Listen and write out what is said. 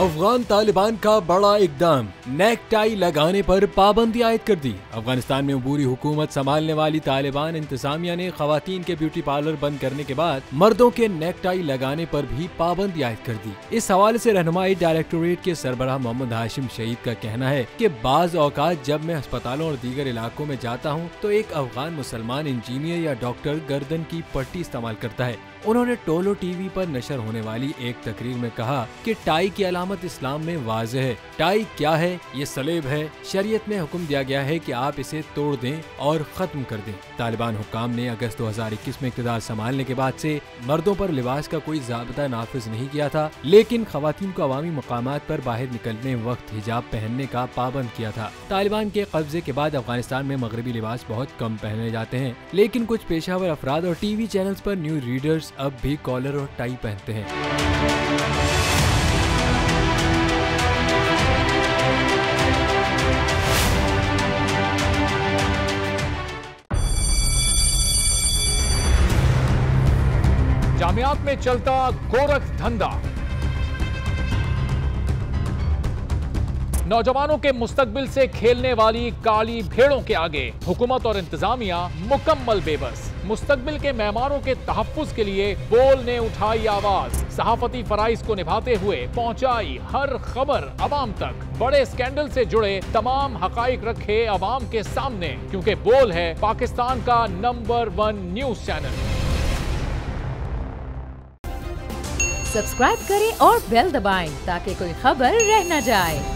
अफगान तालिबान का बड़ा इकदाम, नेक टाई लगाने पर पाबंदी आयद कर दी। अफगानिस्तान में अबूरी हुकूमत संभालने वाली तालिबान इंतजामिया ने खवातीन के ब्यूटी पार्लर बंद करने के बाद मर्दों के नेक टाई लगाने पर भी पाबंदी आयद कर दी। इस हवाले से रहनुमाई डायरेक्टोरेट के सरबराह मोहम्मद हाशिम शहीद का कहना है कि बाज औकात जब मैं अस्पतालों और दीगर इलाकों में जाता हूँ तो एक अफगान मुसलमान इंजीनियर या डॉक्टर गर्दन की पट्टी इस्तेमाल करता है। उन्होंने टोलो टीवी पर नशर होने वाली एक तकरीर में कहा कि टाई की अलामत इस्लाम में वाज़ेह है। टाई क्या है? ये सलेब है। शरीयत में हुक्म दिया गया है कि आप इसे तोड़ दें और खत्म कर दें। तालिबान हुक्काम ने अगस्त 2021 में इक़्तिदार संभालने के बाद से मर्दों पर लिबास का कोई ज़ाब्ता नाफिज नहीं किया था, लेकिन खवातीन को अवामी मकामात पर बाहर निकलने वक्त हिजाब पहनने का पाबंद किया था। तालिबान के कब्जे के बाद अफगानिस्तान में मगरबी लिबास बहुत कम पहने जाते हैं, लेकिन कुछ पेशावर अफराद और टीवी चैनल्स पर न्यूज़ रीडर्स अब भी कॉलर और टाई पहनते हैं। जामियात में चलता गोरख धंधा, नौजवानों के मुस्तकबिल से खेलने वाली काली भेड़ों के आगे हुकूमत और इंतजामिया मुकम्मल बेबस। मुस्तकबिल के मेहमानों के तहफ्फुज के लिए बोल ने उठाई आवाज, सहाफती फराइज को निभाते हुए पहुंचाई हर खबर अवाम तक। बड़े स्कैंडल से जुड़े तमाम हकाइक रखे अवाम के सामने, क्योंकि बोल है पाकिस्तान का नंबर 1 न्यूज चैनल। सब्सक्राइब करें और बेल दबाएं ताकि कोई खबर रह न जाए।